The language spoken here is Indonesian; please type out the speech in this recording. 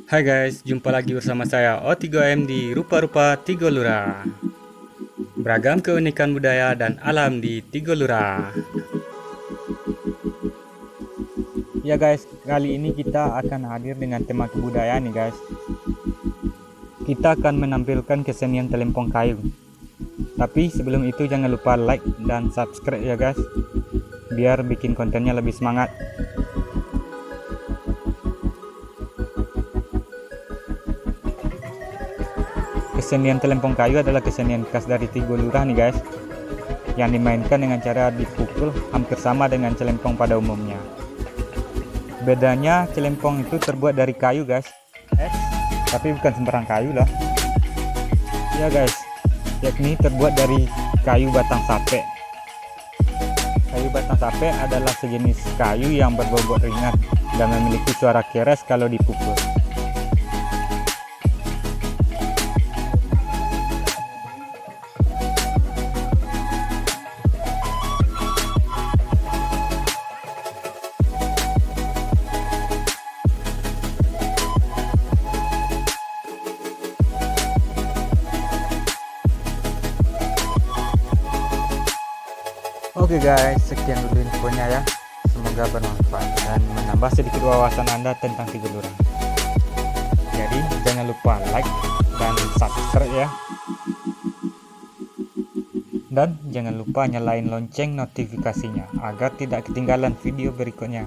Hai guys, jumpa lagi bersama saya O3M di Rupa-Rupa Tigolura. Beragam keunikan budaya dan alam di Tigolura. Ya guys, kali ini kita akan hadir dengan tema kebudayaan nih guys. Kita akan menampilkan kesenian telempong kayu. Tapi sebelum itu jangan lupa like dan subscribe ya guys, biar bikin kontennya lebih semangat. Kesenian telempong kayu adalah kesenian khas dari Tigolura nih guys, yang dimainkan dengan cara dipukul hampir sama dengan celempong pada umumnya. Bedanya celempong itu terbuat dari kayu guys, tapi bukan sembarang kayu lah. Ya guys, yakni terbuat dari kayu batang sape. Kayu batang sape adalah sejenis kayu yang berbobot ringan dan memiliki suara keras kalau dipukul. Oke guys, sekian dulu infonya ya. Semoga bermanfaat dan menambah sedikit wawasan Anda tentang Tigolura. Jadi jangan lupa like dan subscribe ya. Dan jangan lupa nyalain lonceng notifikasinya agar tidak ketinggalan video berikutnya.